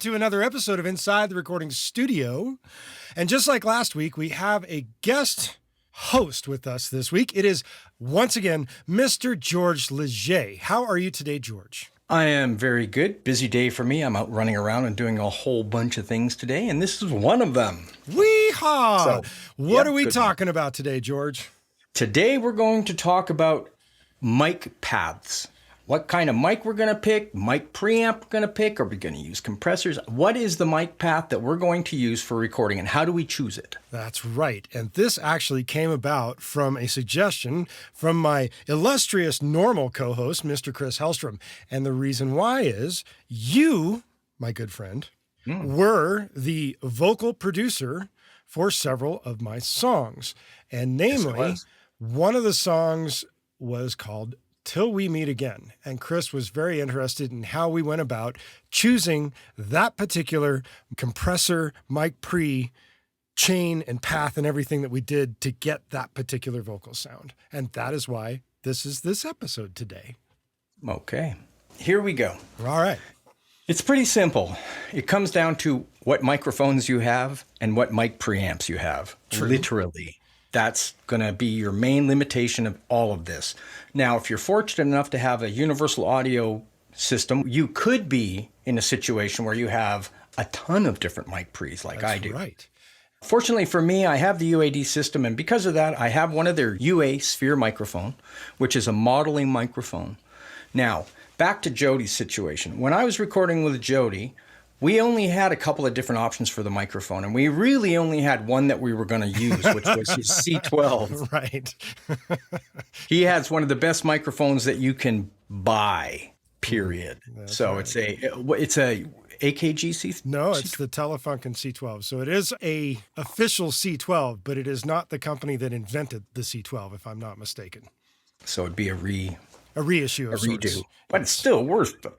to another episode of Inside the Recording Studio. And just like last week, we have a guest host with us this week. It is, once again, Mr. George Leger. How are you today, George? I am very good. Busy day for me. I'm out running around and doing a whole bunch of things today, and this is one of them. Wee-haw! What are we talking about today, George? Today we're going to talk about mic paths. What kind of mic we're going to pick, mic preamp we're going to pick, are we going to use compressors? What is the mic path that we're going to use for recording, and how do we choose it? That's right. And this actually came about from a suggestion from my illustrious normal co-host, Mr. Chris Hellstrom. And the reason why is you, my good friend, were the vocal producer for several of my songs. And namely, one of the songs was called Till We Meet Again. And Chris was very interested in how we went about choosing that particular compressor, mic pre, chain, and path, and everything that we did to get that particular vocal sound. And that is why this is this episode today. Okay, here we go. All right. It's pretty simple. It comes down to what microphones you have and what mic preamps you have. True. Literally. That's going to be your main limitation of all of this. Now, if you're fortunate enough to have a universal audio system, you could be in a situation where you have a ton of different mic pre's like I do. Right. Fortunately for me, I have the UAD system, and because of that, I have one of their UA Sphere microphone, which is a modeling microphone. Now, back to Jody's situation. When I was recording with Jody, we only had a couple of different options for the microphone, and we really only had one that we were going to use, which was his C12. Right. He has one of the best microphones that you can buy, period. That's so right. it's a AKG C? No, it's the Telefunken C12. So it is a official C12, but it is not the company that invented the C12, if I'm not mistaken. So it'd be a reissue of redo. sorts. But it's still worth A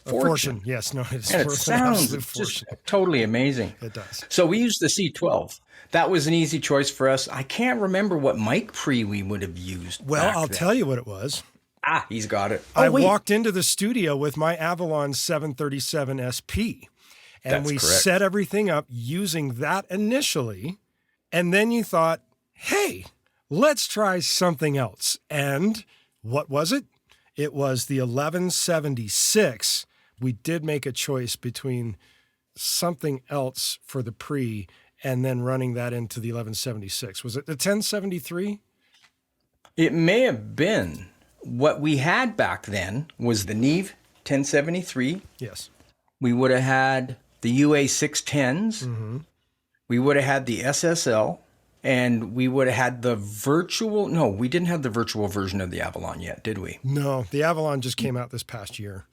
fortune. Yes, no, it's and it worth an sounds absolute just fortune. totally amazing. It does. So we used the C12. That was an easy choice for us. I can't remember what mic pre we would have used. Well, back I'll then. tell you what it was. He's got it. I walked into the studio with my Avalon 737 SP, and That's we correct. set everything up using that initially. And then you thought, hey, let's try something else. And what was it? It was the 1176. We did make a choice between something else for the pre and then running that into the 1176. Was it the 1073? It may have been. What we had back then was the Neve 1073. Yes. We would have had the UA 610s. Mm-hmm. We would have had the SSL. And we would have had the virtual. No, we didn't have the virtual version of the Avalon yet, did we? No, the Avalon just came out this past year.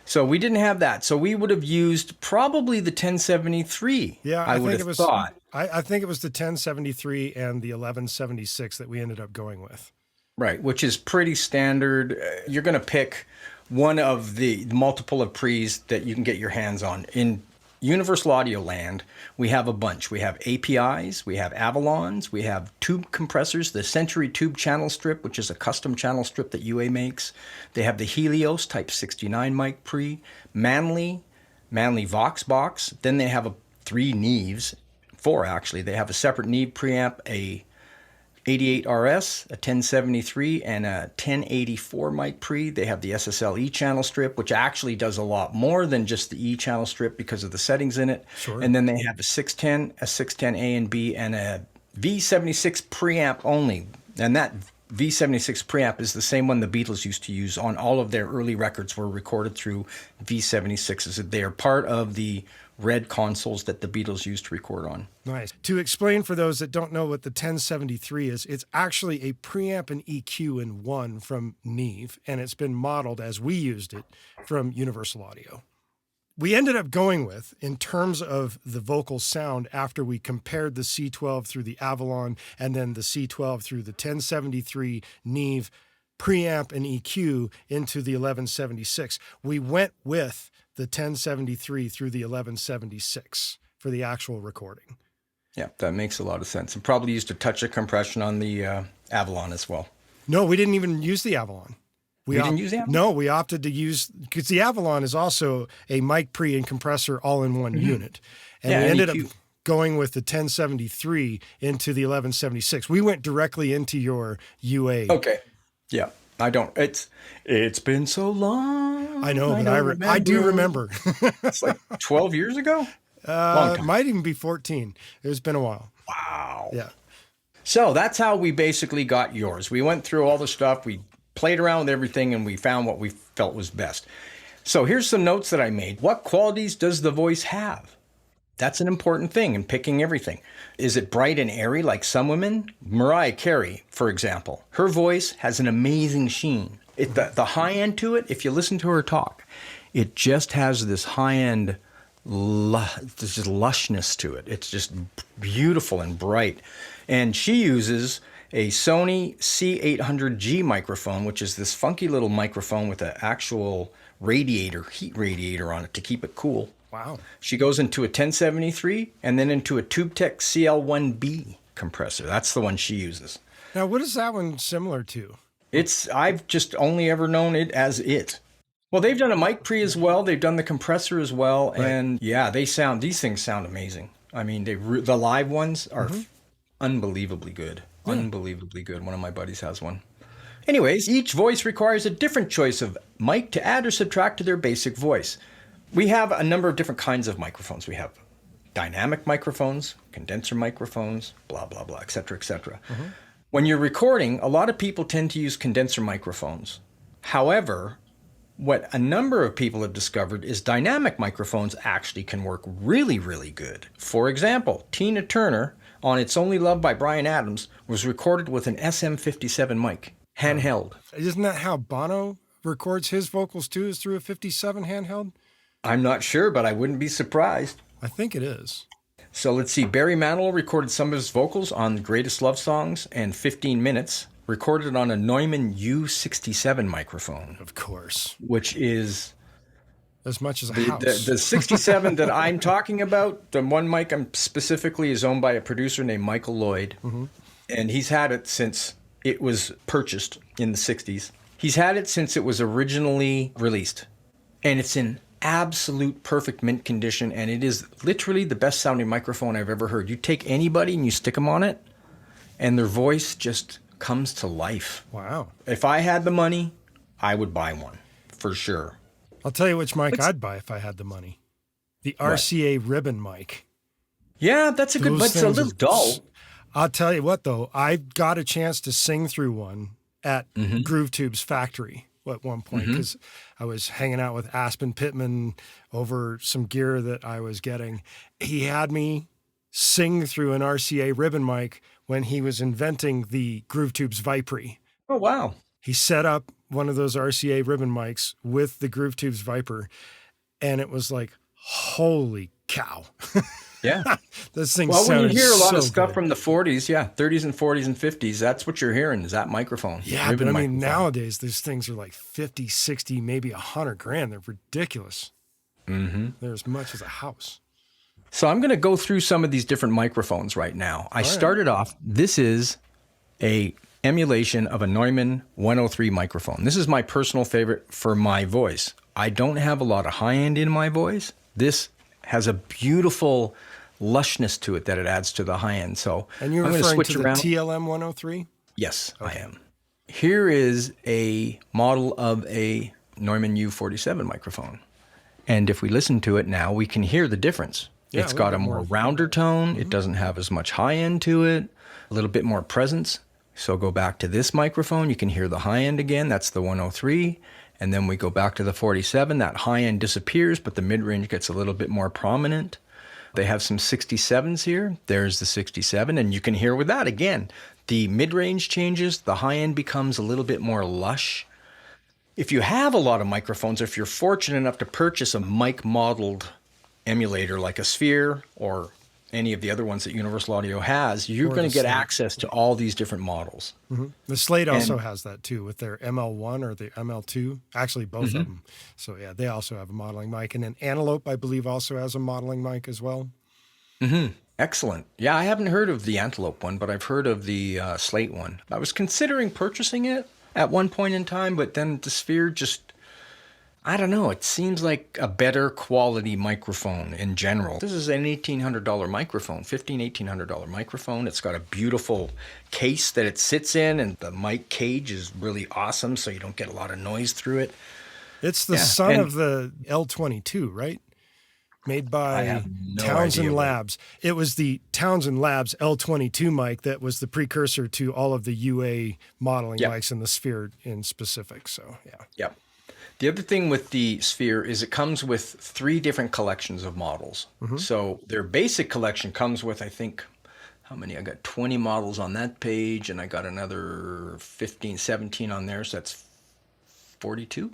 So we didn't have that. So we would have used probably the 1073. Yeah, I would have thought. I think it was the 1073 and the 1176 that we ended up going with. Right, which is pretty standard. You're going to pick one of the multiple of pre's that you can get your hands on. In Universal Audio land, we have a bunch. We have APIs, we have Avalons, we have tube compressors, the Century Tube Channel Strip, which is a custom channel strip that UA makes. They have the Helios Type 69 mic pre, Manly Vox box. Then they have three Neves, four actually. They have a separate Neve preamp, a 88RS, a 1073, and a 1084 mic pre. They have the SSL E channel strip, which actually does a lot more than just the E channel strip because of the settings in it. Sure. And then they have a 610, a 610A and B, and a V76 preamp only. And that V76 preamp is the same one the Beatles used to use on all of their early records were recorded through V76s. They are part of the red consoles that the Beatles used to record on. Nice. To explain for those that don't know what the 1073 is, it's actually a preamp and EQ in one from Neve, and it's been modeled as we used it from Universal Audio. We ended up going with, in terms of the vocal sound, after we compared the C12 through the Avalon and then the C12 through the 1073 Neve preamp and EQ into the 1176, we went with the 1073 through the 1176 for the actual recording. Yeah, that makes a lot of sense. And probably used a touch of compression on the Avalon as well. No, we didn't even use the Avalon. We didn't use Avalon? No, we opted to use, because the Avalon is also a mic pre and compressor all in one unit. And we ended up going with the 1073 into the 1176. We went directly into your UA. Okay. Yeah. I don't. It's been so long. I know, but I do remember. It's like 12 years ago? Might even be 14. It's been a while. Wow. Yeah. So that's how we basically got yours. We went through all the stuff. We played around with everything, and we found what we felt was best. So here's some notes that I made. What qualities does the voice have? That's an important thing in picking everything. Is it bright and airy like some women? Mariah Carey, for example. Her voice has an amazing sheen. The high end to it, if you listen to her talk, it just has this high end, there's just lushness to it. It's just beautiful and bright. And she uses a Sony C800G microphone, which is this funky little microphone with an actual heat radiator on it to keep it cool. Wow. She goes into a 1073 and then into a TubeTech CL1B compressor. That's the one she uses. Now, what is that one similar to? I've just only ever known it as it. Well, they've done a mic pre as well. They've done the compressor as well. Right. And yeah, these things sound amazing. I mean, the live ones are unbelievably good. Yeah. Unbelievably good. One of my buddies has one. Anyways, each voice requires a different choice of mic to add or subtract to their basic voice. We have a number of different kinds of microphones. We have dynamic microphones, condenser microphones, blah, blah, blah, et cetera, et cetera. When you're recording, a lot of people tend to use condenser microphones. However, what a number of people have discovered is dynamic microphones actually can work really, really good. For example, Tina Turner on It's Only Love by Bryan Adams was recorded with an SM57 mic, handheld. Isn't that how Bono records his vocals too, is through a 57 handheld? I'm not sure, but I wouldn't be surprised. I think it is. So let's see. Barry Manilow recorded some of his vocals on Greatest Love Songs and 15 Minutes, recorded on a Neumann U67 microphone. Of course. Which is... as much as a house. The 67 that I'm talking about, the one mic specifically is owned by a producer named Michael Lloyd. And he's had it since it was purchased in the 60s. He's had it since it was originally released. And it's in absolute perfect mint condition, and it is literally the best sounding microphone I've ever heard. You take anybody and you stick them on it, and their voice just comes to life. Wow. If I had the money, I would buy one, for sure. I'll tell you which mic I'd buy if I had the money. The RCA ribbon mic. Yeah, that's a good, but it's a little dull. I'll tell you what, though. I got a chance to sing through one at Groove Tube's factory at one point, because I was hanging out with Aspen Pittman over some gear that I was getting. He had me sing through an RCA ribbon mic when he was inventing the Groove Tube's Viper. Oh, wow. He set up one of those RCA ribbon mics with the Groove Tube's Viper, and it was like, holy cow. Yeah. This thing well, when you hear a lot of stuff good. from the 40s, 30s and 40s and 50s, that's what you're hearing is that microphone. Yeah, but I mean, nowadays, these things are like 50, 60, maybe $100,000. They're ridiculous. They're as much as a house. So I'm going to go through some of these different microphones right now. I started off, this is a emulation of a Neumann 103 microphone. This is my personal favorite for my voice. I don't have a lot of high end in my voice. This has a beautiful lushness to it that it adds to the high end. So and you're referring to the TLM 103? Yes, okay. I am. Here is a model of a Neumann U47 microphone. And if we listen to it now, we can hear the difference. Yeah, it's got a more rounder tone. It doesn't have as much high end to it, a little bit more presence. So go back to this microphone. You can hear the high end again. That's the 103. And then we go back to the 47. That high end disappears, but the mid-range gets a little bit more prominent. They have some 67s here. There's the 67. And you can hear with that, again, the mid-range changes. The high end becomes a little bit more lush. If you have a lot of microphones, or if you're fortunate enough to purchase a mic-modeled emulator like a Sphere or any of the other ones that Universal Audio has, you're going to get access to all these different models. The Slate also has that too with their ML1 or the ML2, actually both of them. So yeah, they also have a modeling mic. And then Antelope, I believe, also has a modeling mic as well. Excellent. Yeah, I haven't heard of the Antelope one, but I've heard of the Slate one. I was considering purchasing it, at one point in time, but then the Sphere just, I don't know, it seems like a better quality microphone in general. This is an $1,800 microphone, $1,800 microphone. It's got a beautiful case that it sits in, and the mic cage is really awesome, so you don't get a lot of noise through it. It's the son of the L22, right? Made by Townsend Labs. It was the Townsend Labs L22 mic that was the precursor to all of the UA modeling mics and the Sphere in specific. So, yeah. Yep. The other thing with the Sphere is it comes with 3 different collections of models. So their basic collection comes with, I think, how many? I got 20 models on that page, and I got another 15, 17 on there, so that's 42.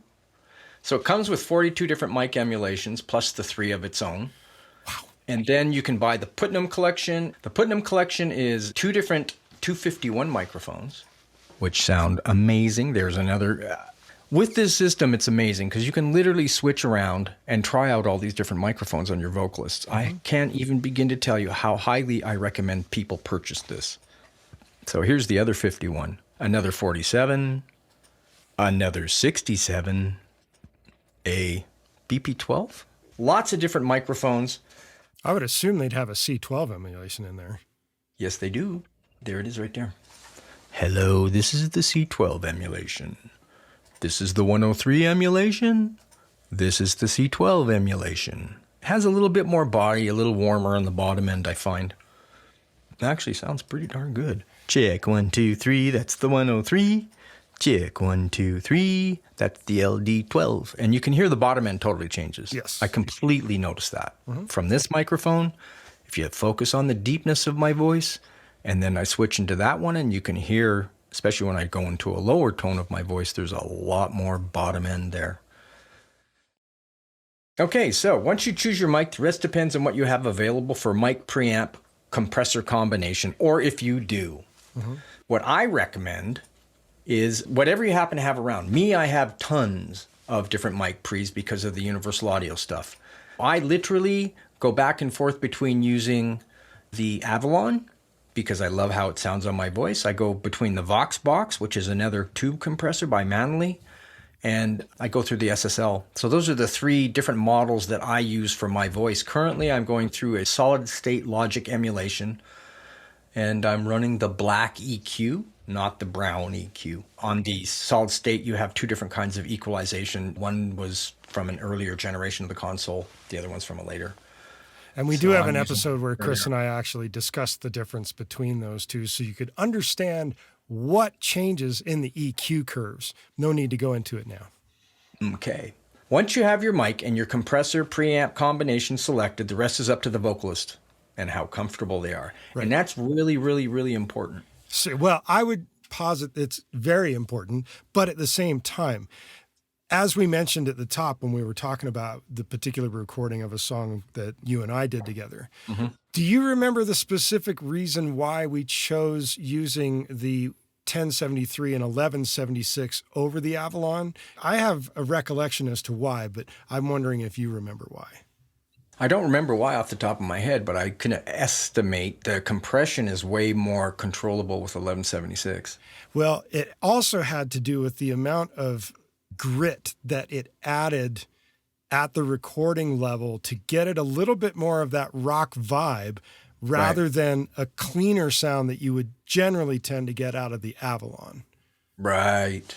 So it comes with 42 different mic emulations, plus the 3 of its own. Wow. And then you can buy the Putnam collection. The Putnam collection is 2 different 251 microphones, which sound amazing. There's another... with this system, it's amazing because you can literally switch around and try out all these different microphones on your vocalists. I can't even begin to tell you how highly I recommend people purchase this. So here's the other 51. Another 47. Another 67. A BP12. Lots of different microphones. I would assume they'd have a C12 emulation in there. Yes, they do. There it is right there. Hello, this is the C12 emulation. This is the 103 emulation. This is the C12 emulation. It has a little bit more body, a little warmer on the bottom end, I find. It actually sounds pretty darn good. Check 1, 2, 3. That's the 103. Check 1, 2, 3. That's the LD12. And you can hear the bottom end totally changes. Yes. I completely noticed that. From this microphone, if you focus on the deepness of my voice, and then I switch into that one, and you can hear, especially when I go into a lower tone of my voice, there's a lot more bottom end there. Okay, so once you choose your mic, the rest depends on what you have available for mic preamp compressor combination, or if you do. What I recommend is whatever you happen to have around. Me, I have tons of different mic pre's because of the universal audio stuff. I literally go back and forth between using the Avalon, because I love how it sounds on my voice. I go between the Voxbox, which is another tube compressor by Manley, and I go through the SSL. So those are the 3 different models that I use for my voice. Currently, I'm going through a solid state Logic emulation, and I'm running the black EQ, not the brown EQ. On the solid state, you have 2 different kinds of equalization. One was from an earlier generation of the console. The other one's from a later. And we do have an episode where Chris and I actually discussed the difference between those 2 so you could understand what changes in the EQ curves. No need to go into it now. Okay. Once you have your mic and your compressor preamp combination selected, the rest is up to the vocalist and how comfortable they are. Right. And that's really, really, really important. So, well, I would posit it's very important, but at the same time, as we mentioned at the top when we were talking about the particular recording of a song that you and I did together, do you remember the specific reason why we chose using the 1073 and 1176 over the Avalon? I have a recollection as to why, but I'm wondering if you remember why. I don't remember why off the top of my head, but I can estimate the compression is way more controllable with 1176. Well, it also had to do with the amount of grit that it added at the recording level to get it a little bit more of that rock vibe rather than a cleaner sound that you would generally tend to get out of the Avalon. Right.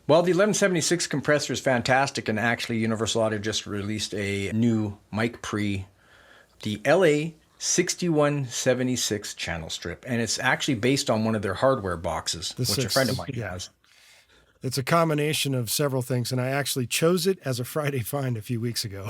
Well, the 1176 compressor is fantastic, and actually Universal Audio just released a new mic pre, the LA 6176 channel strip, and it's actually based on one of their hardware boxes, which a friend of mine has. It's a combination of several things, and I actually chose it as a Friday find a few weeks ago.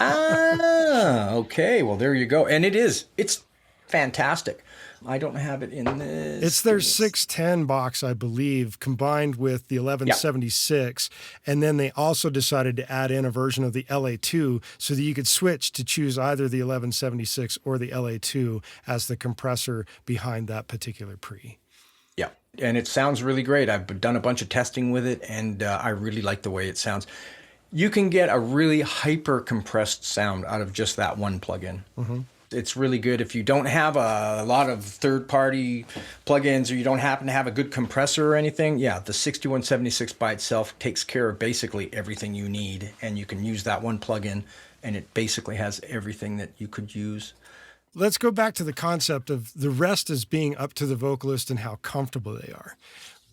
Okay. Well, there you go. And it's fantastic. I don't have it in this. It's their 610 box, I believe, combined with the 1176. And then they also decided to add in a version of the LA2 so that you could switch to choose either the 1176 or the LA2 as the compressor behind that particular pre. Yeah. And it sounds really great. I've done a bunch of testing with it, and I really like the way it sounds. You can get a really hyper compressed sound out of just that one plugin. It's really good if you don't have a lot of third-party plugins or you don't happen to have a good compressor or anything. Yeah, the 6176 by itself takes care of basically everything you need, and you can use that one plugin, and it basically has everything that you could use. Let's go back to the concept of the rest as being up to the vocalist and how comfortable they are.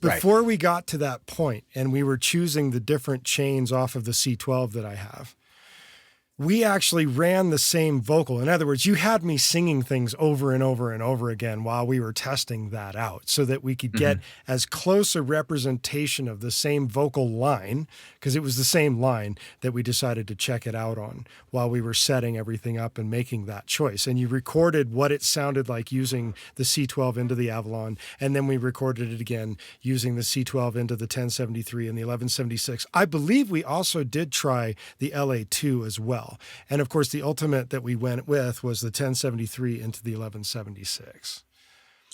Before we got to that point and we were choosing the different chains off of the C12 that I have, we actually ran the same vocal. In other words, you had me singing things over and over and over again while we were testing that out so that we could get as close a representation of the same vocal line, because it was the same line that we decided to check it out on while we were setting everything up and making that choice. And you recorded what it sounded like using the C12 into the Avalon, and then we recorded it again using the C12 into the 1073 and the 1176. I believe we also did try the LA2 as well. And of course, the ultimate that we went with was the 1073 into the 1176.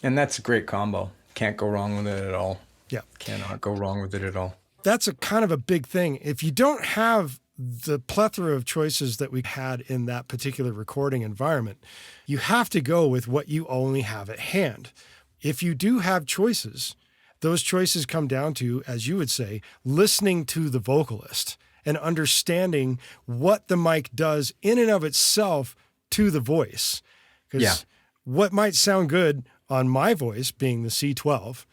And that's a great combo. Can't go wrong with it at all. Yeah. Cannot go wrong with it at all. That's a kind of a big thing. If you don't have the plethora of choices that we had in that particular recording environment, you have to go with what you only have at hand. If you do have choices, those choices come down to, as you would say, listening to the vocalist and understanding what the mic does in and of itself to the voice. Because what might sound good on my voice, being the C12,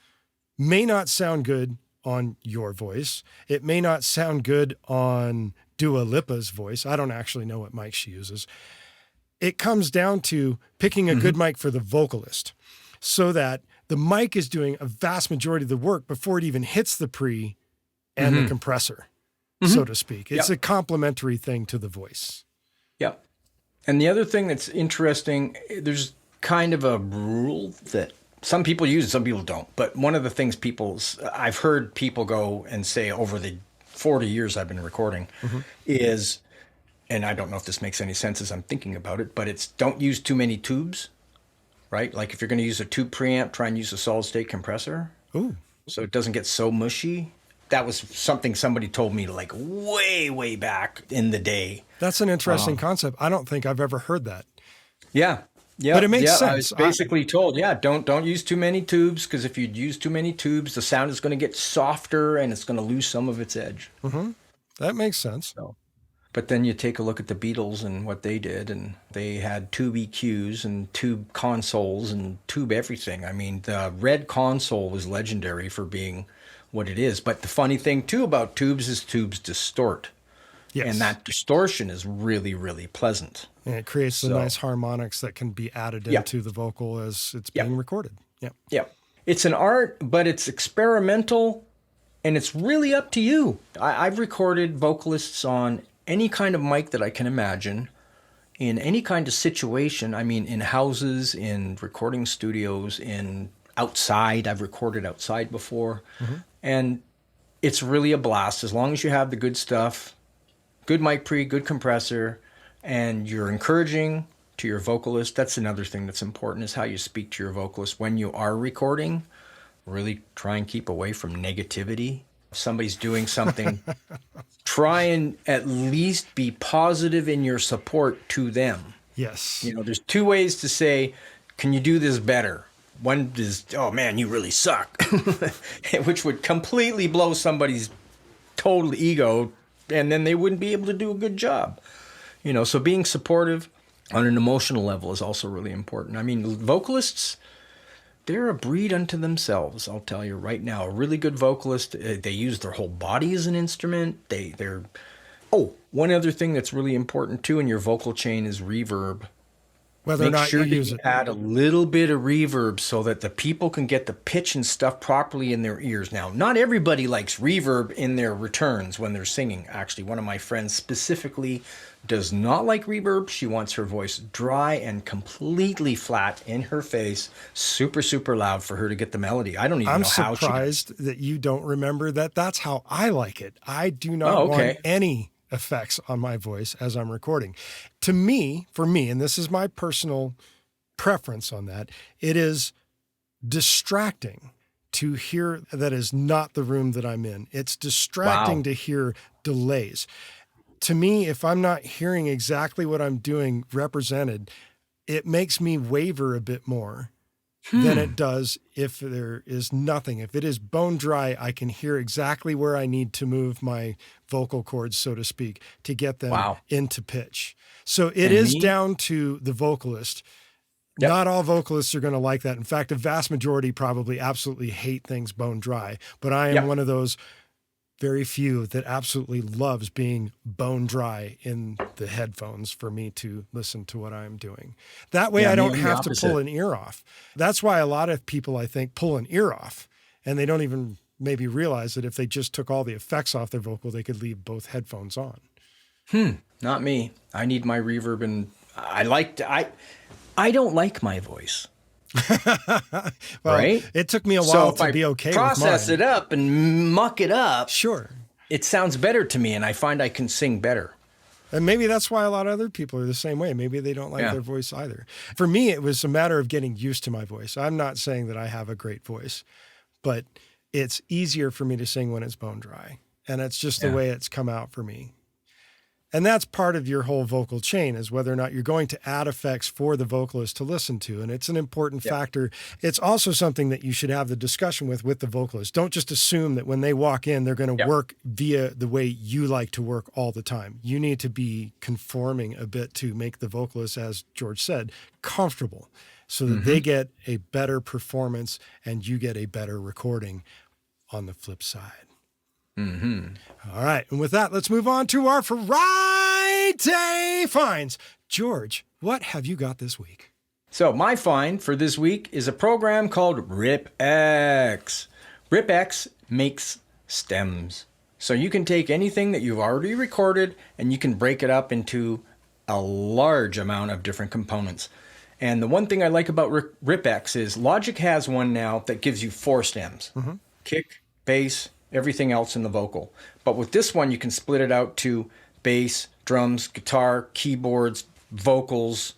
may not sound good on your voice. It may not sound good on Dua Lipa's voice. I don't actually know what mic she uses. It comes down to picking a good mic for the vocalist so that the mic is doing a vast majority of the work before it even hits the pre and the compressor, so to speak. It's a complementary thing to the voice. Yep. And the other thing that's interesting, there's kind of a rule that some people use, some people don't. But one of the things I've heard people go and say over the 40 years I've been recording is, and I don't know if this makes any sense as I'm thinking about it, but it's don't use too many tubes, right? Like if you're going to use a tube preamp, try and use a solid state compressor. Ooh. So it doesn't get so mushy. That was something somebody told me like way, way back in the day. That's an interesting concept. I don't think I've ever heard that. Yeah. Yeah. But it makes sense. I was basically told, don't use too many tubes, because if you use too many tubes, the sound is going to get softer and it's going to lose some of its edge. That makes sense. So, but then you take a look at the Beatles and what they did, and they had tube EQs and tube consoles and tube everything. I mean, the red console was legendary for being what it is. But the funny thing too about tubes is tubes distort. Yes. And that distortion is really, really pleasant. And it creates the nice harmonics that can be added into the vocal as it's being recorded. Yeah. It's an art, but it's experimental, and it's really up to you. I've recorded vocalists on any kind of mic that I can imagine, in any kind of situation. I mean, in houses, in recording studios, in outside. I've recorded outside before. And it's really a blast as long as you have the good stuff, good mic pre, good compressor, and you're encouraging to your vocalist. That's another thing that's important, is how you speak to your vocalist when you are recording. Really try and keep away from negativity. If somebody's doing something, try and at least be positive in your support to them. Yes. You know, there's two ways to say, can you do this better? One is, oh man, you really suck, which would completely blow somebody's total ego, and then they wouldn't be able to do a good job. You know, so being supportive on an emotional level is also really important. I mean, vocalists, they're a breed unto themselves, I'll tell you right now. A really good vocalist, they use their whole body as an instrument. One other thing that's really important too in your vocal chain is reverb. Whether or not you use it. Add a little bit of reverb so that the people can get the pitch and stuff properly in their ears. Now, not everybody likes reverb in their returns when they're singing. Actually, one of my friends specifically does not like reverb. She wants her voice dry and completely flat in her face, super, super loud for her to get the melody. I don't even know how she... I'm surprised that you don't remember that. That's how I like it. I do not want any effects on my voice as I'm recording. For me, and this is my personal preference on that, it is distracting to hear that is not the room that I'm in. It's distracting to hear delays. To me, if I'm not hearing exactly what I'm doing represented, it makes me waver a bit more than it does if there is nothing. If it is bone dry, I can hear exactly where I need to move my vocal cords, so to speak, to get them into pitch. So it is down to the vocalist. Yep. Not all vocalists are going to like that. In fact, a vast majority probably absolutely hate things bone dry, but I am one of those very few that absolutely loves being bone dry in the headphones for me to listen to what I'm doing. That way I don't have to pull an ear off. That's why a lot of people, I think, pull an ear off, and they don't even maybe realize that if they just took all the effects off their vocal, they could leave both headphones on. Not me. I need my reverb, and I don't like my voice. Well, right? It took me a while to be okay with mine. Process it up and muck it up. Sure. It sounds better to me, and I find I can sing better. And maybe that's why a lot of other people are the same way. Maybe they don't like their voice either. For me, it was a matter of getting used to my voice. I'm not saying that I have a great voice, but it's easier for me to sing when it's bone dry. And it's just the way it's come out for me. And that's part of your whole vocal chain, is whether or not you're going to add effects for the vocalist to listen to. And it's an important factor. It's also something that you should have the discussion with the vocalist. Don't just assume that when they walk in, they're going to work via the way you like to work all the time. You need to be conforming a bit to make the vocalist, as George said, comfortable, so that they get a better performance and you get a better recording on the flip side. All right. And with that, let's move on to our Friday finds. George, what have you got this week? So my find for this week is a program called RipX. RipX makes stems. So you can take anything that you've already recorded and you can break it up into a large amount of different components. And the one thing I like about RipX is Logic has one now that gives you 4 stems. Kick, bass, everything else in the vocal. But with this one, you can split it out to bass, drums, guitar, keyboards, vocals.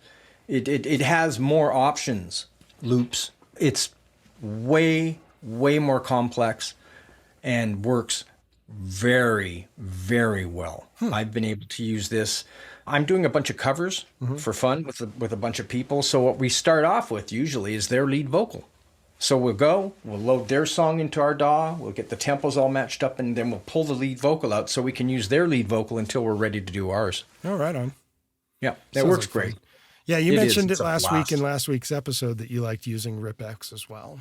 It has more options, loops. It's way, way more complex and works very, very well. I've been able to use this. I'm doing a bunch of covers for fun with a bunch of people. So what we start off with usually is their lead vocal. So we'll load their song into our DAW, we'll get the tempos all matched up, and then we'll pull the lead vocal out so we can use their lead vocal until we're ready to do ours. Oh, right on. Yeah, that works great. Fun. Yeah, you mentioned it last week in last week's episode that you liked using RipX as well.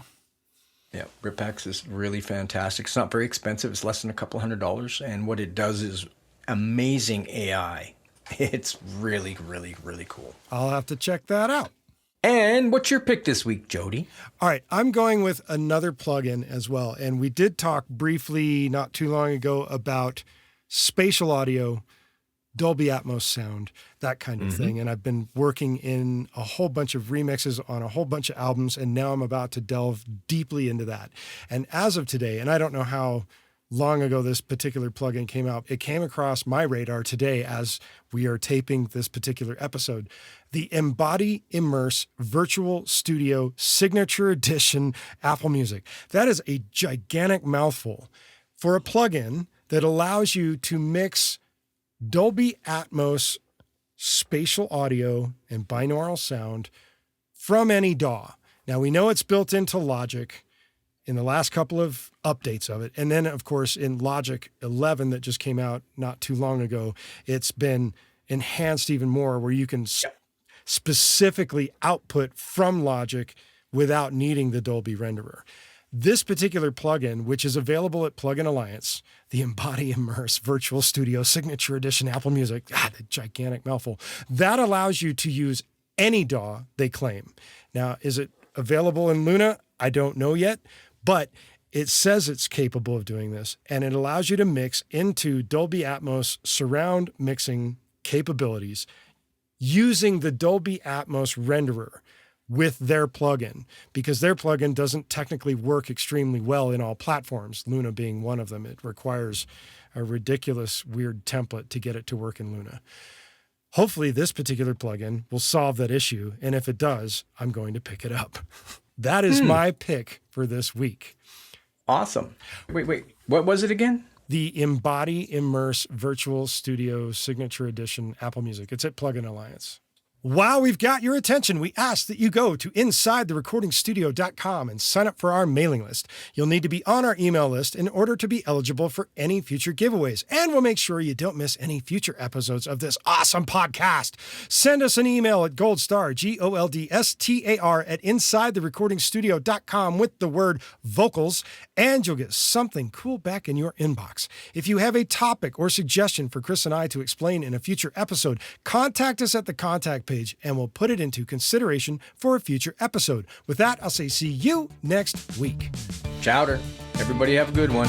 Yeah, RipX is really fantastic. It's not very expensive. It's less than a couple $100. And what it does is amazing AI. It's really, really, really cool. I'll have to check that out. And what's your pick this week, Jody? All right, I'm going with another plugin as well. And we did talk briefly not too long ago about spatial audio, Dolby Atmos sound, that kind of thing. And I've been working in a whole bunch of remixes on a whole bunch of albums, and now I'm about to delve deeply into that. And as of today, and I don't know how long ago this particular plugin came out, it came across my radar today as we are taping this particular episode. The Embody Immerse Virtual Studio Signature Edition Apple Music. That is a gigantic mouthful for a plugin that allows you to mix Dolby Atmos spatial audio and binaural sound from any DAW. Now, we know it's built into Logic in the last couple of updates of it. And then, of course, in Logic 11 that just came out not too long ago, it's been enhanced even more, where you can specifically output from Logic without needing the Dolby renderer. This particular plugin, which is available at Plugin Alliance, the Embody Immerse Virtual Studio Signature Edition Apple Music, the gigantic mouthful, that allows you to use any DAW they claim. Now, is it available in Luna? I don't know yet, but it says it's capable of doing this, and it allows you to mix into Dolby Atmos surround mixing capabilities using the Dolby Atmos renderer with their plugin, because their plugin doesn't technically work extremely well in all platforms, Luna being one of them. It requires a ridiculous, weird template to get it to work in Luna. Hopefully this particular plugin will solve that issue, and if it does, I'm going to pick it up. That is my pick for this week. Awesome. Wait. What was it again? The Embody Immerse Virtual Studio Signature Edition Apple Music. It's at Plugin Alliance. While we've got your attention, we ask that you go to InsideTheRecordingStudio.com and sign up for our mailing list. You'll need to be on our email list in order to be eligible for any future giveaways, and we'll make sure you don't miss any future episodes of this awesome podcast. Send us an email at goldstar, GOLDSTAR, at InsideTheRecordingStudio.com with the word vocals, and you'll get something cool back in your inbox. If you have a topic or suggestion for Chris and I to explain in a future episode, contact us at the contact page and we'll put it into consideration for a future episode. With that, I'll say see you next week. Chowder. Everybody have a good one.